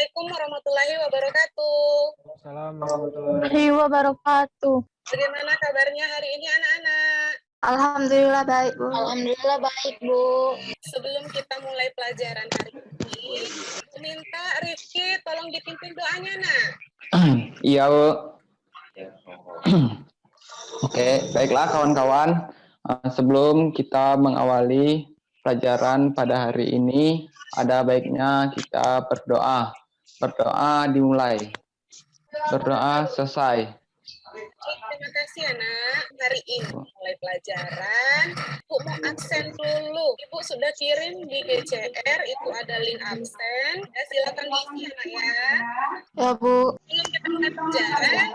Assalamualaikum warahmatullahi wabarakatuh. Assalamualaikum warahmatullahi wabarakatuh. Bagaimana kabarnya hari ini anak-anak? Alhamdulillah baik, Bu. Alhamdulillah baik, Bu. Sebelum kita mulai pelajaran hari ini, minta Rifki tolong dipimpin doanya, Nak. Iya, Bu. Oke, baiklah kawan-kawan. Sebelum kita mengawali pelajaran pada hari ini, ada baiknya kita berdoa. Berdoa dimulai. Berdoa selesai. Terima kasih anak. Hari ini mulai pelajaran. Ibu mau absen dulu. Ibu sudah kirim di GCR, itu ada link absen. Ya, silakan diisi anak ya. Ya, Bu. Sebelum kita mulai pelajaran,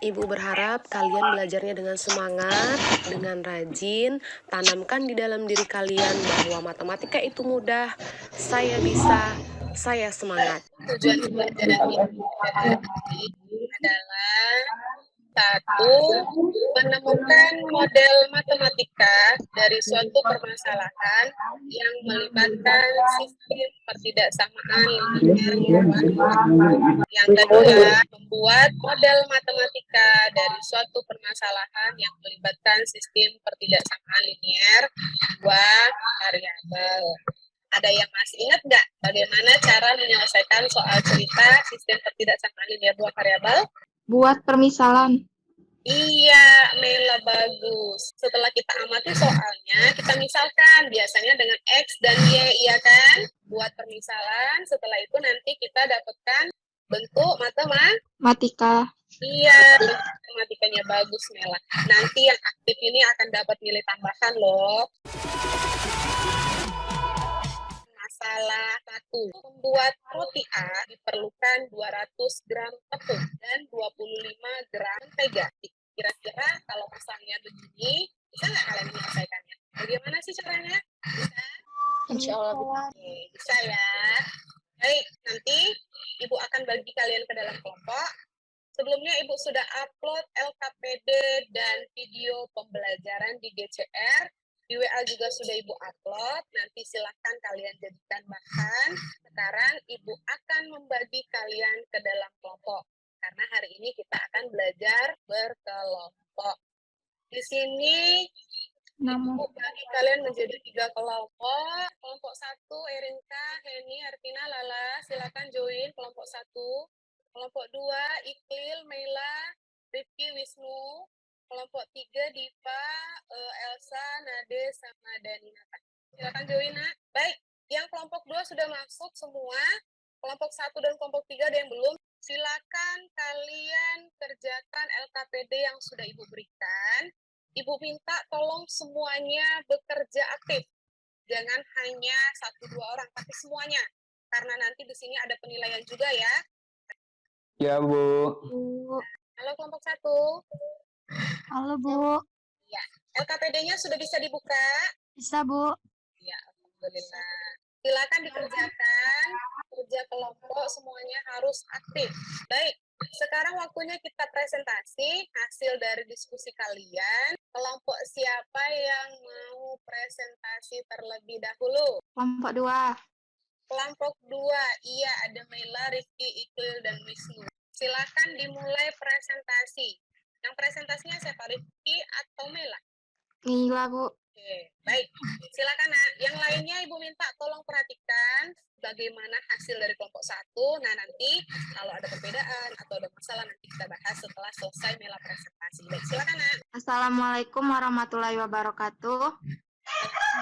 Ibu berharap kalian belajarnya dengan semangat, dengan rajin, tanamkan di dalam diri kalian bahwa matematika itu mudah, saya bisa, saya semangat. tujuan pelajaran ini adalah satu, menemukan model matematika dari suatu permasalahan yang melibatkan sistem pertidaksamaan linear. Yang kedua, membuat model matematika dari suatu permasalahan yang melibatkan sistem pertidaksamaan linear dua variabel. Ada yang masih ingat nggak bagaimana cara menyelesaikan soal cerita sistem pertidaksamaan linear dua variabel? Buat permisalan. Iya, Mela bagus. Setelah kita amati soalnya, kita misalkan biasanya dengan X dan Y, iya kan? Buat permisalan, setelah itu nanti kita dapatkan bentuk Matika. Iya, bentuk matematikanya bagus, Mela. Nanti yang aktif ini akan dapat nilai tambahan loh. Masalah 1. Membuat roti A diperlukan 200 gram tepung dan 25 gram mentega. Kira-kira kalau misalnya begini, bisa nggak kalian menyelesaikannya? Bagaimana sih caranya? Bisa? Insya Allah. Oke, bisa ya. Baik, nanti Ibu akan bagi kalian ke dalam kelompok. Sebelumnya Ibu sudah upload LKPD dan video pembelajaran di GCR. Di WA juga sudah Ibu upload, nanti silahkan kalian jadikan bahan. Sekarang Ibu akan membagi kalian ke dalam kelompok. Karena hari ini kita akan belajar berkelompok. Di sini Ibu bagi kalian menjadi 3 kelompok. Kelompok 1, Erinka, Heni, Artina, Lala, silakan join kelompok 1. Kelompok 2, Iqlil, Meila, Rifki, Wisnu. Kelompok 3, Diva, Elsa, Nade, sama Daninata. Silakan join, Nak. Baik, yang kelompok 2 sudah masuk semua. Kelompok 1 dan kelompok 3 ada yang belum. Silakan kalian kerjakan LKPD yang sudah Ibu berikan. Ibu minta tolong semuanya bekerja aktif. Jangan hanya 1-2 orang, tapi semuanya. Karena nanti di sini ada penilaian juga ya. Ya, Bu. Halo kelompok 1. Halo, Bu. Ya, LKPD-nya sudah bisa dibuka? Bisa, Bu. Ya, alhamdulillah. Silakan dikerjakan. Kerja kelompok semuanya harus aktif. Baik, sekarang waktunya kita presentasi hasil dari diskusi kalian. Kelompok siapa yang mau presentasi terlebih dahulu? Kelompok 2. Kelompok 2, iya ada Mela, Rifki, Iqlil, dan Wisnu. Silakan dimulai presentasi. Yang presentasinya siapa, Rifki atau Mela? Mila, Bu. Oke, baik. Silakan, Nak. Yang lainnya Ibu minta tolong perhatikan bagaimana hasil dari kelompok 1. Nah, nanti kalau ada perbedaan atau ada masalah nanti kita bahas setelah selesai Mela presentasi. Baik, silakan, Nak. Assalamualaikum warahmatullahi wabarakatuh.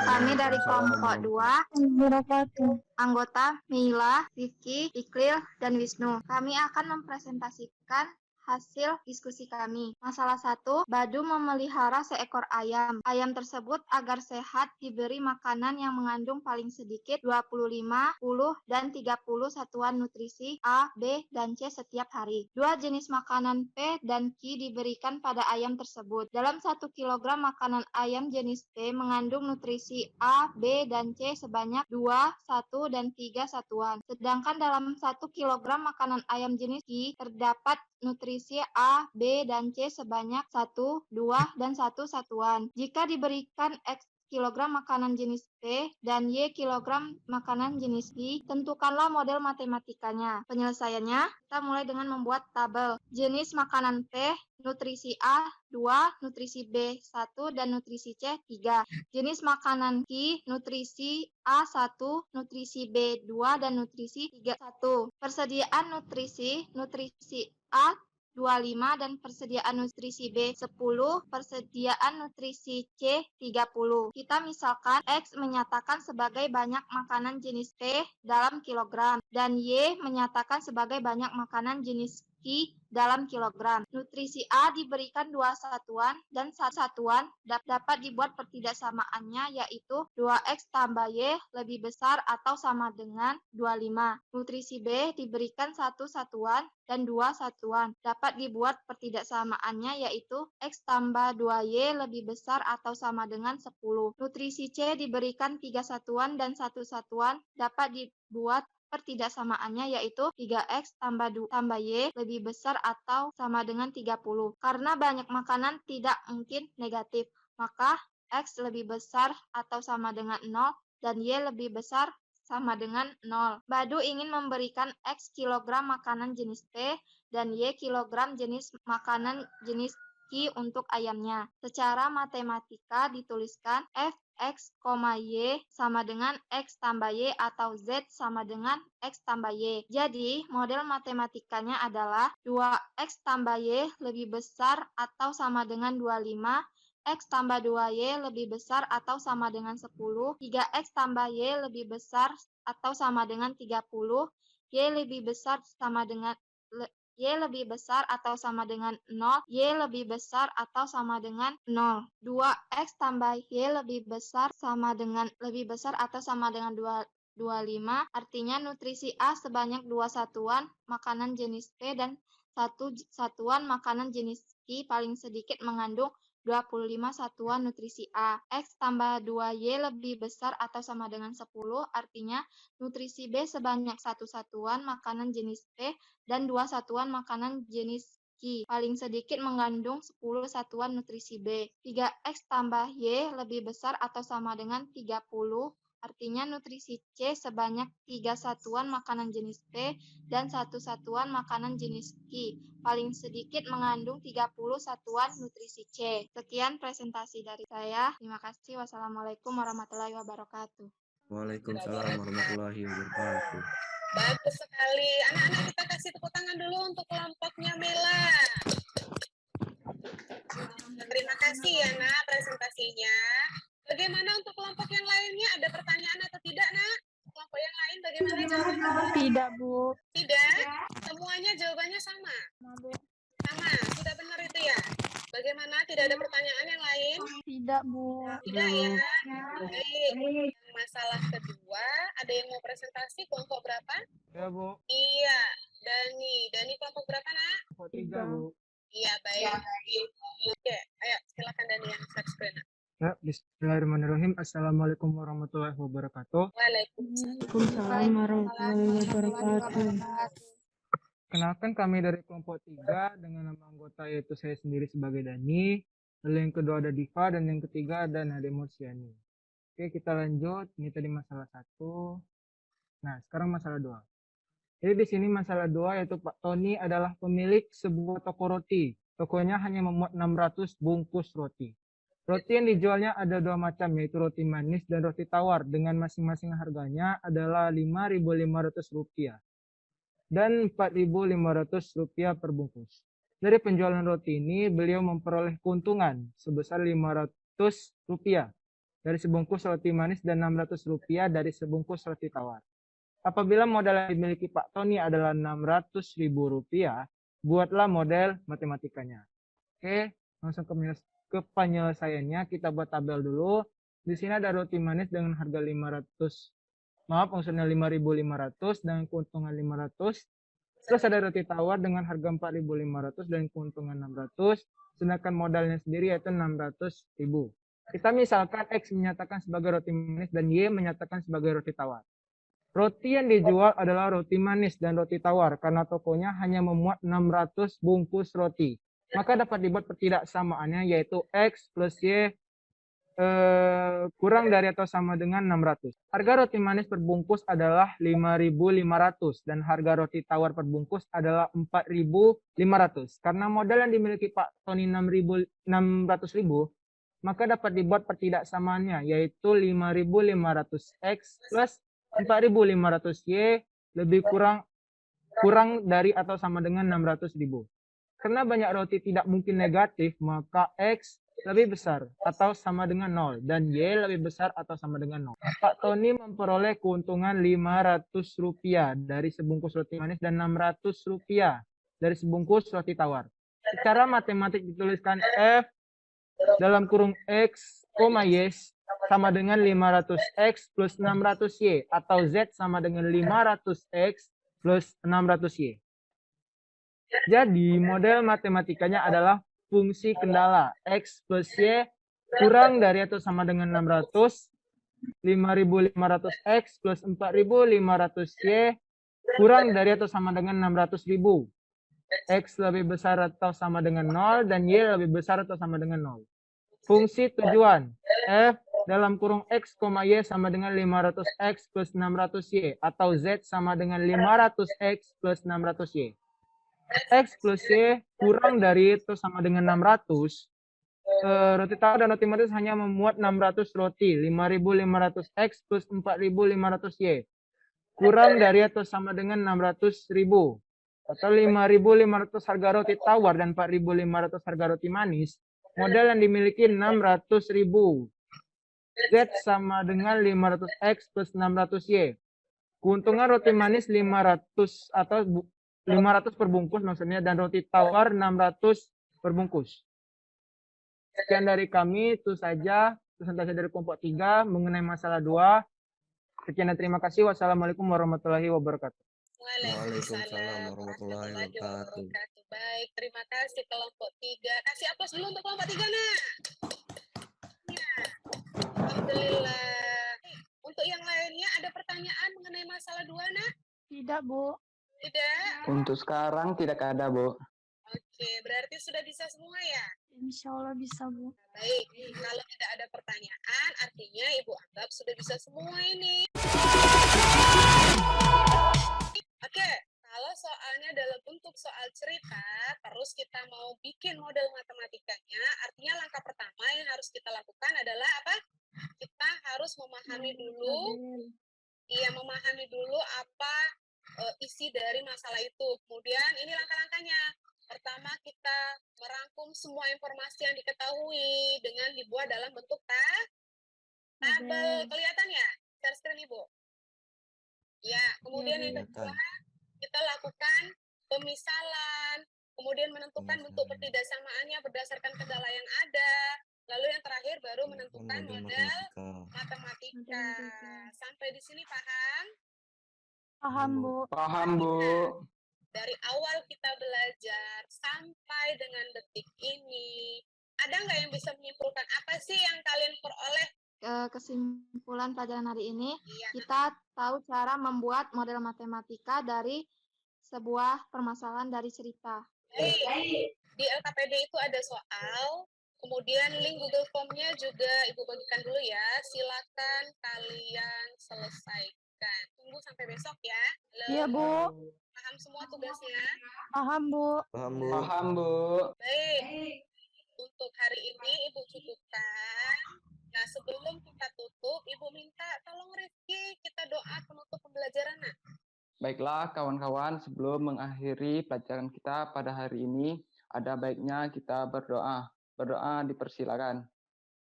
Kami dari kelompok 2, anggota Mila, Rifki, Iqlil, dan Wisnu. Kami akan mempresentasikan hasil diskusi kami. Masalah 1, Badu memelihara seekor ayam. Ayam tersebut agar sehat diberi makanan yang mengandung paling sedikit 25, 10, dan 30 satuan nutrisi A, B, dan C setiap hari. 2 jenis makanan P dan Q diberikan pada ayam tersebut. Dalam 1 kilogram makanan ayam jenis P mengandung nutrisi A, B, dan C sebanyak 2, 1, dan 3 satuan. Sedangkan dalam 1 kilogram makanan ayam jenis Q terdapat nutrisi A, B, dan C sebanyak 1, 2, dan 1 satuan. Jika diberikan X kilogram makanan jenis P dan Y kilogram makanan jenis I. Tentukanlah model matematikanya. Penyelesaiannya, kita mulai dengan membuat tabel. Jenis makanan P, nutrisi A 2, nutrisi B 1, dan nutrisi C 3. Jenis makanan Q, nutrisi A 1, nutrisi B 2, dan nutrisi 3 1. Persediaan nutrisi A 25 dan persediaan nutrisi B 10, persediaan nutrisi C 30. Kita misalkan X menyatakan sebagai banyak makanan jenis P dalam kilogram dan Y menyatakan sebagai banyak makanan jenis Q dalam kilogram. Nutrisi A diberikan 2 satuan dan 1 satuan dapat dibuat pertidaksamaannya yaitu 2X tambah Y lebih besar atau sama dengan 25. Nutrisi B diberikan 1 satuan dan 2 satuan. Dapat dibuat pertidaksamaannya yaitu X tambah 2Y lebih besar atau sama dengan 10. Nutrisi C diberikan 3 satuan dan 1 satuan. Dapat dibuat pertidaksamaannya yaitu 3X tambah Y lebih besar atau sama dengan 30. Karena banyak makanan tidak mungkin negatif, maka X lebih besar atau sama dengan 0 dan Y lebih besar sama dengan 0. Badu ingin memberikan X kilogram makanan jenis P dan Y kilogram jenis makanan jenis Q untuk ayamnya. Secara matematika dituliskan X, Y sama dengan X tambah Y atau Z sama dengan X tambah Y. Jadi, model matematikanya adalah 2X tambah Y lebih besar atau sama dengan 25, X tambah 2Y lebih besar atau sama dengan 10, 3X tambah Y lebih besar atau sama dengan 30, Y lebih besar atau sama dengan 0, Y lebih besar atau sama dengan 0. 2X tambah Y lebih besar atau sama dengan 25, artinya nutrisi A sebanyak 2 satuan makanan jenis P dan 1 satuan makanan jenis Q paling sedikit mengandung 25 satuan nutrisi A. X tambah 2Y lebih besar atau sama dengan 10, artinya nutrisi B sebanyak 1 satuan makanan jenis P dan 2 satuan makanan jenis Q. Paling sedikit mengandung 10 satuan nutrisi B. 3X tambah Y lebih besar atau sama dengan 30, artinya nutrisi C sebanyak 3 satuan makanan jenis P dan 1 satuan makanan jenis Q. Paling sedikit mengandung 30 satuan nutrisi C. Sekian presentasi dari saya. Terima kasih. Wassalamualaikum warahmatullahi wabarakatuh. Waalaikumsalam warahmatullahi wabarakatuh. Bagus sekali. Anak-anak kita kasih tepuk tangan dulu untuk kelompoknya Mela. Terima kasih ya Nak presentasinya. Bagaimana untuk kelompok yang lainnya? Ada pertanyaan atau tidak Nak? Kelompok yang lain bagaimana jawabannya? Tidak, Bu. Tidak? Semuanya jawabannya sama? Sama, sudah benar itu ya? Bagaimana? Tidak ada pertanyaan yang lain? Tidak, Bu. Tidak ya? Baik. Masalah kedua, ada yang mau presentasi kelompok berapa? Ya, Bu. Iya, Dani kelompok berapa Nak? Kelompok 3, Bu. Iya, baik. Oke, ayo silakan Dani yang share screen. Ya, bismillahirrahmanirrahim. Assalamualaikum warahmatullahi wabarakatuh. Waalaikumsalam. Warahmatullahi wabarakatuh. Kenalkan kami dari kelompok 3 dengan nama anggota yaitu saya sendiri sebagai Dani. Lalu yang kedua ada Diva dan yang ketiga ada Nade Mursyani. Oke, kita lanjut. Ini tadi masalah 1. Nah, sekarang masalah 2. Jadi di sini masalah 2 yaitu Pak Tony adalah pemilik sebuah toko roti. Tokonya hanya memuat 600 bungkus roti. Roti yang dijualnya ada 2 macam, yaitu roti manis dan roti tawar, dengan masing-masing harganya adalah Rp5.500 dan Rp4.500 per bungkus. Dari penjualan roti ini, beliau memperoleh keuntungan sebesar Rp500 dari sebungkus roti manis dan Rp600 dari sebungkus roti tawar. Apabila modal yang dimiliki Pak Tony adalah Rp600.000, buatlah model matematikanya. Oke, langsung ke penyelesaiannya. Kita buat tabel dulu. Di sini ada roti manis dengan harga 5.500 dengan keuntungan 500. Terus ada roti tawar dengan harga 4.500 dan keuntungan 600. Sedangkan modalnya sendiri yaitu 600.000. Kita misalkan X menyatakan sebagai roti manis dan Y menyatakan sebagai roti tawar. Roti yang dijual adalah roti manis dan roti tawar karena tokonya hanya memuat 600 bungkus roti. Maka dapat dibuat pertidaksamaannya yaitu X plus Y kurang dari atau sama dengan 600. Harga roti manis per bungkus adalah 5.500 dan harga roti tawar per bungkus adalah 4.500. Karena modal yang dimiliki Pak Tony 600.000, maka dapat dibuat pertidaksamaannya, yaitu 5.500X plus 4.500Y lebih kurang dari atau sama dengan 600.000. Karena banyak roti tidak mungkin negatif, maka X lebih besar atau sama dengan 0 dan Y lebih besar atau sama dengan 0. Pak Tony memperoleh keuntungan Rp500 dari sebungkus roti manis dan Rp600 dari sebungkus roti tawar. Secara matematik dituliskan F dalam kurung X, Y sama dengan 500X plus 600Y atau Z sama dengan 500X plus 600Y. Jadi model matematikanya adalah fungsi kendala X plus Y kurang dari atau sama dengan 600, 5.500X plus 4.500Y kurang dari atau sama dengan 600.000. X lebih besar atau sama dengan 0 dan Y lebih besar atau sama dengan 0. Fungsi tujuan F dalam kurung X, Y sama dengan 500X plus 600Y atau Z sama dengan 500X plus 600Y. X plus Y kurang dari atau sama dengan 600. Roti tawar dan roti manis hanya memuat 600 roti, 5.500X plus 4.500Y. Kurang dari atau sama dengan 600.000. Atau 5.500 harga roti tawar dan 4.500 harga roti manis, modal yang dimiliki 600.000. Z sama dengan 500X plus 600Y. Keuntungan roti manis 500 atau 500 per bungkus maksudnya, dan roti tawar 600 per bungkus. Sekian dari kami, itu saja presentasi dari kelompok 3 mengenai masalah 2. Sekian dan terima kasih. Wassalamualaikum warahmatullahi wabarakatuh. Waalaikumsalam warahmatullahi wabarakatuh. Baik, terima kasih kelompok 3. Kasih aplaus dulu untuk kelompok 3, nak. Ya, alhamdulillah. Untuk yang lainnya ada pertanyaan mengenai masalah 2, nak? Tidak, Bu. Tidak? Untuk sekarang tidak ada, Bu. Oke, berarti sudah bisa semua ya? Insya Allah bisa, Bu. Baik, kalau tidak ada pertanyaan, artinya Ibu anggap sudah bisa semua ini. Oke, kalau soalnya dalam bentuk soal cerita, terus kita mau bikin model matematikanya, artinya langkah pertama yang harus kita lakukan adalah apa? Kita harus memahami dulu apa isi dari masalah itu. Kemudian ini langkah-langkahnya. Pertama, kita merangkum semua informasi yang diketahui dengan dibuat dalam bentuk tabel. Kelihatan ya? Share screen, Ibu. Ya, kemudian yang kedua, kita lakukan pemisalan, kemudian menentukan bentuk pertidaksamaannya berdasarkan kendala yang ada. Lalu yang terakhir baru menentukan model matematika. Sampai di sini paham? Paham, Bu. Paham, Bu. Dari awal kita belajar sampai dengan detik ini, ada nggak yang bisa menyimpulkan apa sih yang kalian peroleh? Kesimpulan pelajaran hari ini, Iya. kita tahu cara membuat model matematika dari sebuah permasalahan dari cerita. Baik. Di LKPD itu ada soal, kemudian link Google Form-nya juga Ibu bagikan dulu ya. Silakan kalian selesaikan. Tunggu sampai besok ya. Halo. Iya, Bu. Paham semua tugasnya? Paham, Bu. Paham, Bu. Paham, Bu. Baik. Untuk hari ini Ibu cukupkan. Nah, sebelum kita tutup, Ibu minta tolong Rizky kita doa penutup pembelajaran. Nah. Baiklah, kawan-kawan, sebelum mengakhiri pelajaran kita pada hari ini, ada baiknya kita berdoa. Berdoa dipersilakan.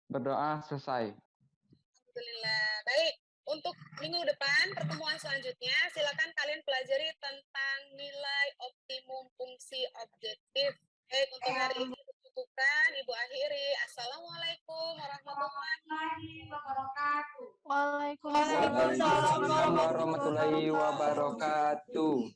Berdoa selesai. Alhamdulillah. Baik. Untuk minggu depan, pertemuan selanjutnya, silakan kalian pelajari tentang nilai optimum fungsi objektif. Baik, untuk hari ini cukupkan, Ibu akhiri. Assalamualaikum warahmatullahi wabarakatuh. Waalaikumsalam. Waalaikumsalam warahmatullahi wabarakatuh.